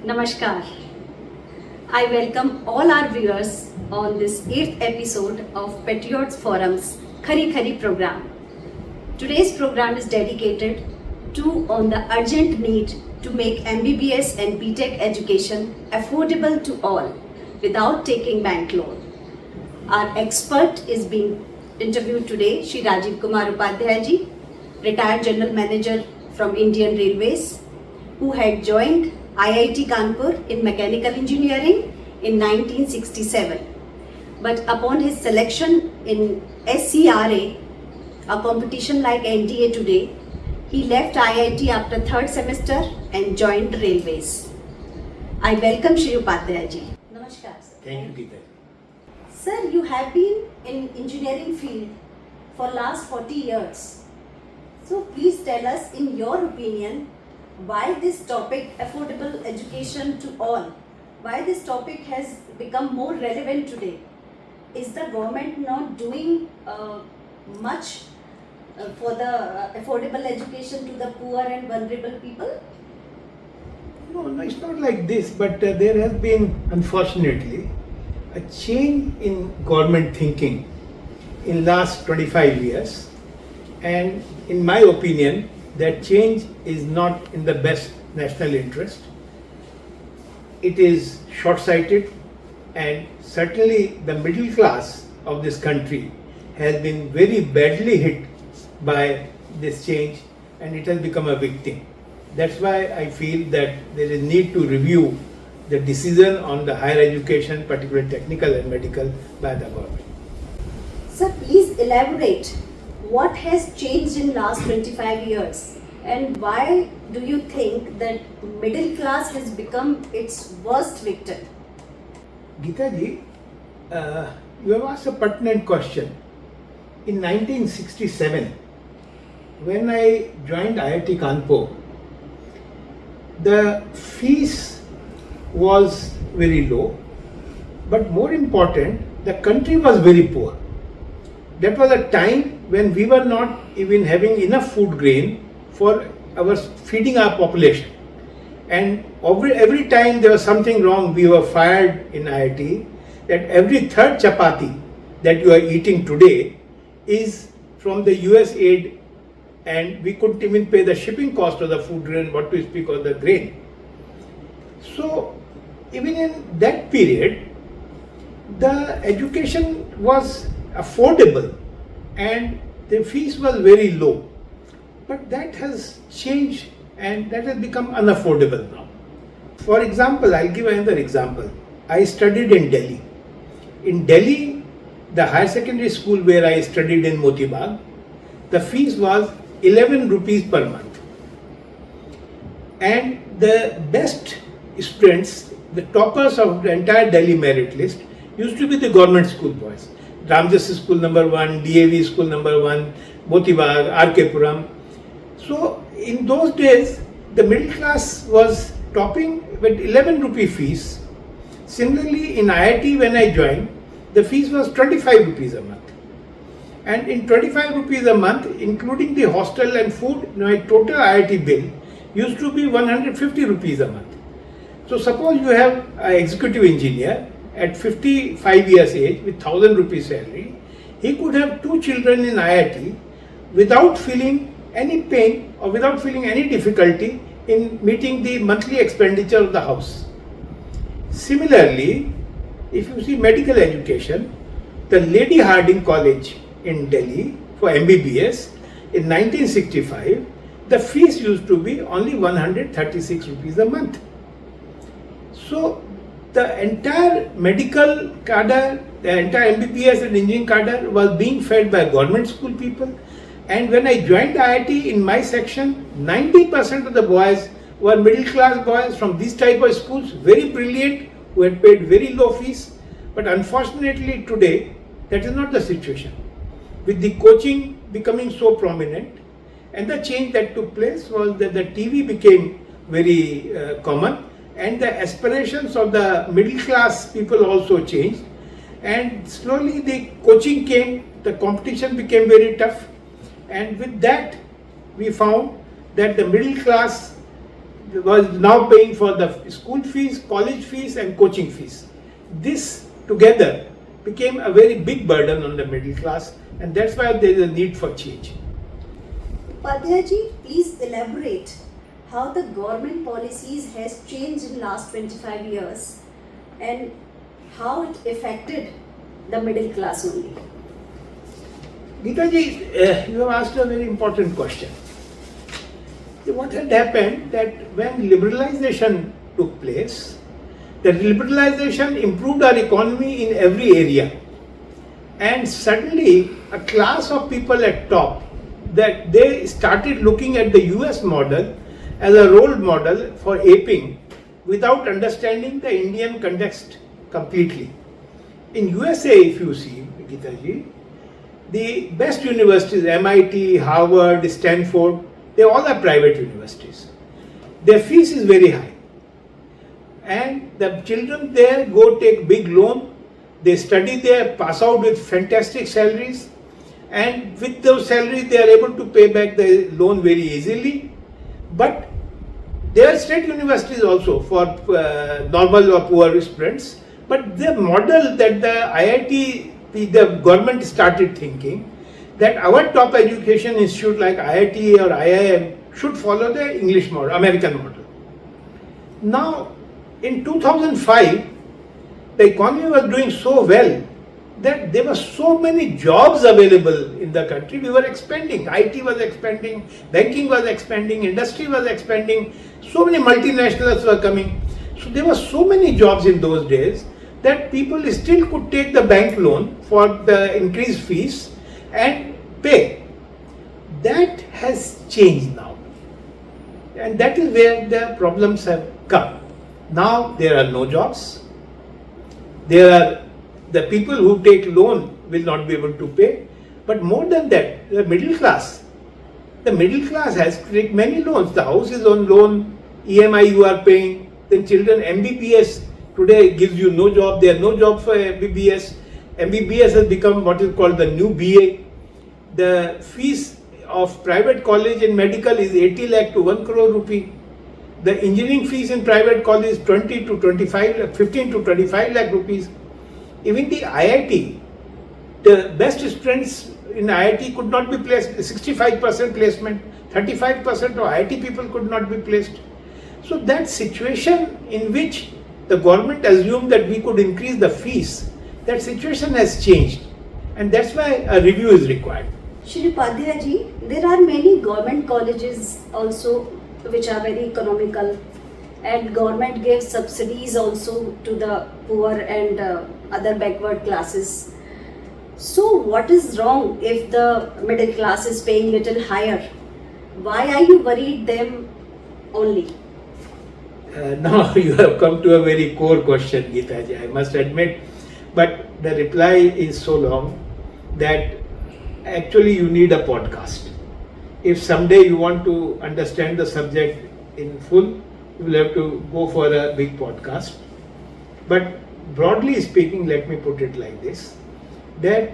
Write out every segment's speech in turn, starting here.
Namaskar. I welcome all our viewers on this 8th episode of Patriots Forum's KHARI KHARI program. Today's program is dedicated on the urgent need to make MBBS and BTech education affordable to all without taking bank loan. Our expert is being interviewed today, Shri Rajiv Kumar Upadhyay ji, retired General Manager from Indian Railways, who had joined IIT Kanpur in Mechanical Engineering in 1967. But upon his selection in SCRA, a competition like NTA today, he left IIT after third semester and joined the Railways. I welcome Shri Upadhyay ji. Namaskar. Thank you, Geeta. Sir, you have been in engineering field for last 40 years. So please tell us, in your opinion, why this topic, affordable education to all, why this topic has become more relevant today? Is the government not doing much for the affordable education to the poor and vulnerable people? No, it's not like this, but there has been, unfortunately, a change in government thinking in last 25 years, and in my opinion, that change is not in the best national interest. It is short-sighted, and certainly the middle class of this country has been very badly hit by this change, and it has become a victim. That's why I feel that there is need to review the decision on the higher education, particularly technical and medical, by the government. Sir, please elaborate. What has changed in last 25 years, and why do you think that middle class has become its worst victim? Geeta ji, you have asked a pertinent question. In 1967, when I joined IIT Kanpur, the fees was very low, but more important, the country was very poor. That was a time when we were not even having enough food grain for feeding our population. And every time there was something wrong, we were fired in IIT, that every third chapati that you are eating today is from the US aid, and we couldn't even pay the shipping cost of the food grain, what to speak of the grain. So even in that period, the education was affordable and the fees was very low. But that has changed and that has become unaffordable now. For example, I'll give another example. I studied in Delhi. In Delhi, the higher secondary school where I studied in Moti Bagh, the fees was 11 rupees per month. And the best students, the toppers of the entire Delhi merit list, used to be the government school boys. Ramjas School number 1, DAV School number 1, Moti Bagh, RK Puram. So in those days, the middle class was topping with 11 rupee fees. Similarly, in IIT when I joined, the fees was 25 rupees a month. And in 25 rupees a month, including the hostel and food, my total IIT bill used to be 150 rupees a month. So suppose you have an executive engineer at 55 years age with 1000 rupees salary, he could have 2 children in IIT without feeling any pain or without feeling any difficulty in meeting the monthly expenditure of the house. Similarly, if you see medical education, the Lady Hardinge College in Delhi for MBBS in 1965, the fees used to be only 136 rupees a month. So the entire medical cadre, the entire MBBS and engineering cadre was being fed by government school people. And when I joined IIT, in my section, 90% of the boys were middle class boys from these type of schools, very brilliant, who had paid very low fees. But unfortunately today, that is not the situation. With the coaching becoming so prominent, and the change that took place was that the TV became very common, and the aspirations of the middle class people also changed, and slowly the coaching came, the competition became very tough, and with that we found that the middle class was now paying for the school fees, college fees and coaching fees. This together became a very big burden on the middle class, and that's why there is a need for change. Upadhyay, please elaborate how the government policies has changed in last 25 years and how it affected the middle class only. Geetaji, you have asked a very important question. What had happened that when liberalization took place, the liberalization improved our economy in every area, and suddenly a class of people at top that they started looking at the US model as a role model for aping without understanding the Indian context completely. In USA, if you see, Geetaji, the best universities, MIT, Harvard, Stanford, they all are private universities. Their fees is very high. And the children there go take big loan, they study there, pass out with fantastic salaries, and with those salaries they are able to pay back the loan very easily. But there are state universities also for normal or poor students. But the model that the IIT, the government started thinking that our top education institute like IIT or IIM should follow the English model, American model. Now, in 2005, the economy was doing so well that there were so many jobs available in the country. We were expanding. IT was expanding, banking was expanding, industry was expanding. So many multinationals were coming. So there were so many jobs in those days that people still could take the bank loan for the increased fees and pay. That has changed now. And that is where the problems have come. Now there are no jobs. There are the people who take loan will not be able to pay. But more than that, the middle class has to take many loans. The house is on loan, EMI you are paying. Then children, MBBS today gives you no job. There are no job for MBBS. MBBS has become what is called the new BA. The fees of private college and medical is 80 lakh to 1 crore rupee. The engineering fees in private college is 20 to 25, 15 to 25 lakh rupees. Even the IIT, the best students in IIT could not be placed, 65% placement, 35% of IIT people could not be placed. So that situation in which the government assumed that we could increase the fees, that situation has changed, and that's why a review is required. Shri Upadhyay ji, there are many government colleges also which are very economical, and government gives subsidies also to the poor and other backward classes. So what is wrong if the middle class is paying little higher? Why are you worried them only? Now you have come to a very core question, Geetaji, I must admit, but the reply is so long that actually you need a podcast. If someday you want to understand the subject in full, you will have to go for a big podcast. But broadly speaking, let me put it like this, that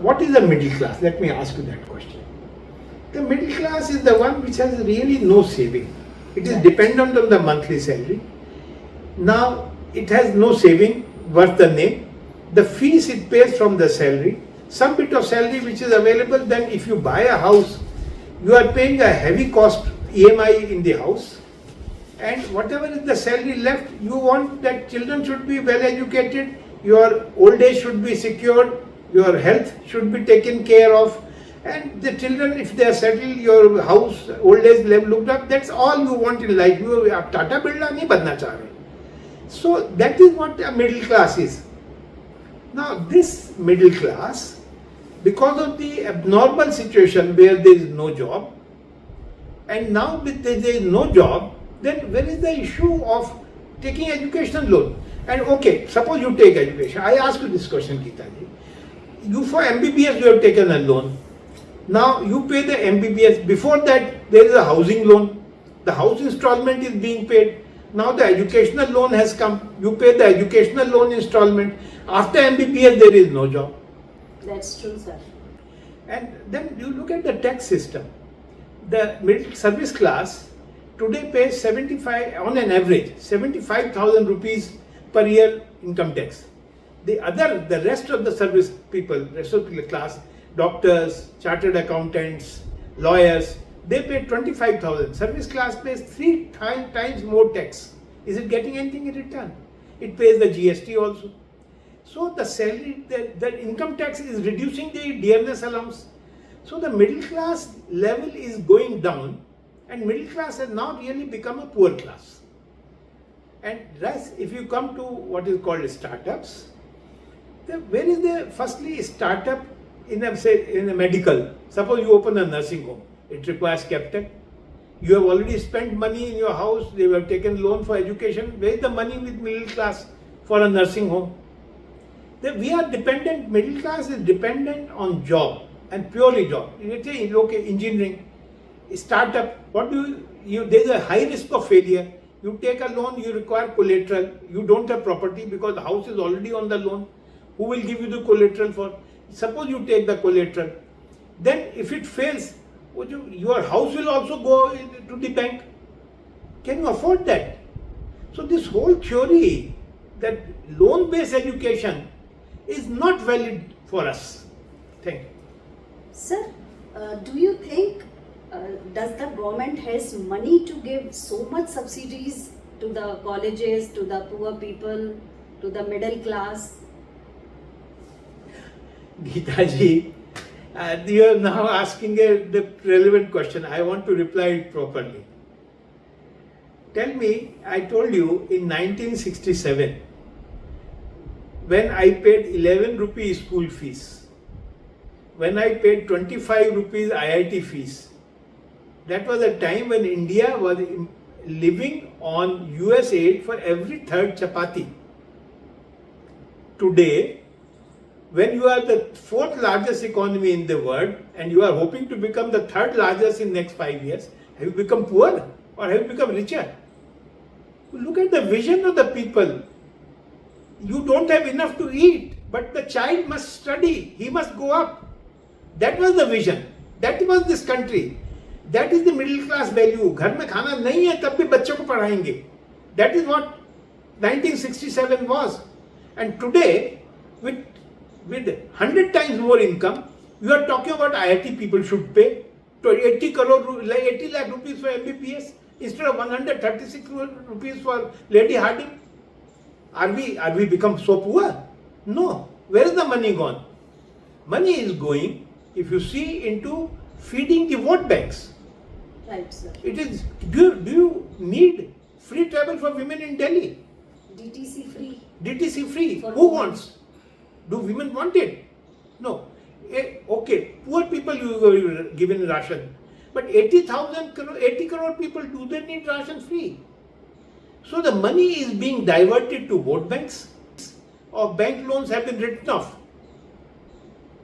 what is the middle class? Let me ask you that question. The middle class is the one which has really no saving. It is dependent on the monthly salary. Now, it has no saving worth the name. The fees it pays from the salary, some bit of salary which is available, then if you buy a house, you are paying a heavy cost EMI in the house, and whatever is the salary left, you want that children should be well educated, your old age should be secured, your health should be taken care of, and the children, if they are settled, your house, old age looked up, that's all you want in life. You Tata Birla nahi banna cha rahe. So that is what a middle class is. Now this middle class, because of the abnormal situation where there is no job, and now with there is no job, then where is the issue of taking educational loan? And okay, suppose you take education. I ask you this question, Geetaji. You for MBBS you have taken a loan. Now you pay the MBBS. Before that there is a housing loan. The house installment is being paid. Now the educational loan has come. You pay the educational loan installment. After MBBS there is no job. That's true, sir. And then you look at the tax system. The middle service class today pays 75, on an average, 75,000 rupees per year income tax. The rest of the service people, rest of the class, doctors, chartered accountants, lawyers, they pay 25,000. Service class pays 3 times more tax. Is it getting anything in return? It pays the GST also. So the salary, the income tax is reducing the dearness allowance. So the middle class level is going down, and middle class has now really become a poor class. And thus, if you come to what is called startups, where is the firstly startup in a medical? Suppose you open a nursing home, it requires capital. You have already spent money in your house, they have taken loan for education. Where is the money with middle class for a nursing home? We are dependent, middle class is dependent on job and purely job. Let's say, okay, engineering, startup, there's a high risk of failure. You take a loan, you require collateral, you don't have property because the house is already on the loan. Who will give you the collateral for? Suppose you take the collateral, then if it fails, your house will also go to the bank. Can you afford that? So this whole theory that loan-based education is not valid for us. Thank you. Sir, do you think does the government has money to give so much subsidies to the colleges, to the poor people, to the middle class? Geeta ji, you are now asking the relevant question. I want to reply it properly. Tell me, I told you in 1967, when I paid 11 rupees school fees, when I paid 25 rupees IIT fees, that was a time when India was living on US aid for every third chapati. Today, when you are the fourth largest economy in the world and you are hoping to become the third largest in next 5 years, have you become poor or have you become richer? Look at the vision of the people. You don't have enough to eat, but the child must study, he must go up. That was the vision. That was this country. That is the middle class value. घर में खाना नहीं है तब भी बच्चों को पढ़ाएंगे. That is what 1967 was. And today, with 100 times more income, you are talking about IIT people should pay 80 lakh rupees for MBBS instead of 136 rupees for Lady Harding. Are we become so poor? No. Where is the money gone? Money is going, if you see, into feeding the vote banks. Right, sir. It is. Do you need free travel for women in Delhi? DTC free. DTC free. For Who women. wants? Do women want it? No. Okay, poor people you were given ration, but 80 crore people, do they need ration free? So the money is being diverted to vote banks, or bank loans have been written off.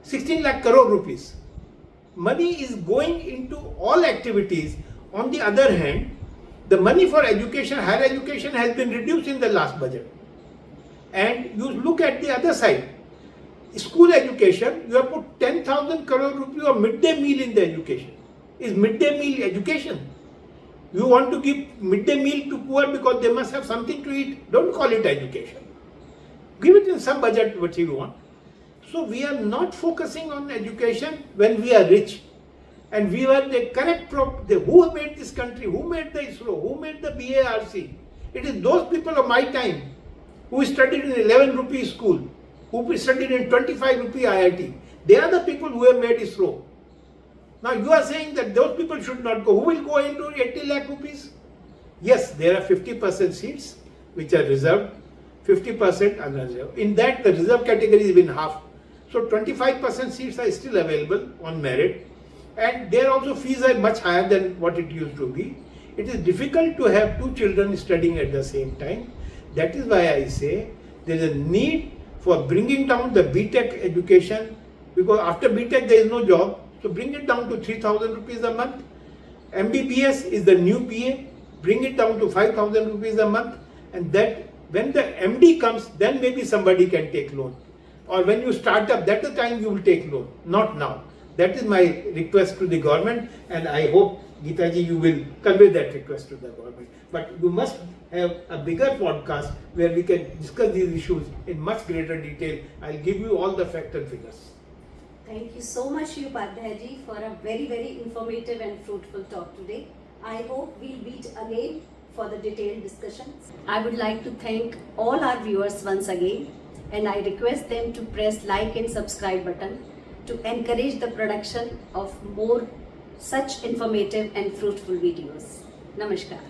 16 lakh crore rupees. Money is going into all activities. On the other hand, the money for education, higher education has been reduced in the last budget. And you look at the other side. School education, you have put 10,000 crore rupees of midday meal in the education. Is midday meal education? You want to give midday meal to poor because they must have something to eat. Don't call it education. Give it in some budget what you want. So we are not focusing on education when we are rich. And we were the correct who made this country, who made the ISRO, who made the BARC. It is those people of my time who studied in 11 rupee school, who studied in 25 rupee IIT. They are the people who have made ISRO. Now you are saying that those people should not go. Who will go into 80 lakh rupees? Yes, there are 50% seats which are reserved, 50% unreserved. In that, the reserved category is even half. So 25% seats are still available on merit, and there also fees are much higher than what it used to be. It is difficult to have two children studying at the same time. That is why I say there is a need for bringing down the BTech education, because after BTech there is no job. So bring it down to 3,000 rupees a month. MBBS is the new BA. Bring it down to 5,000 rupees a month, and that when the MD comes, then maybe somebody can take loan. Or when you start up, that's the time you will take loan, not now. That is my request to the government, and I hope Geeta ji, you will convey that request to the government. But you must have a bigger podcast where we can discuss these issues in much greater detail. I'll give you all the facts and figures. Thank you so much, Upadhyay ji, for a very, very informative and fruitful talk today. I hope we'll meet again for the detailed discussions. I would like to thank all our viewers once again, and I request them to press like and subscribe button to encourage the production of more such informative and fruitful videos. Namaskar.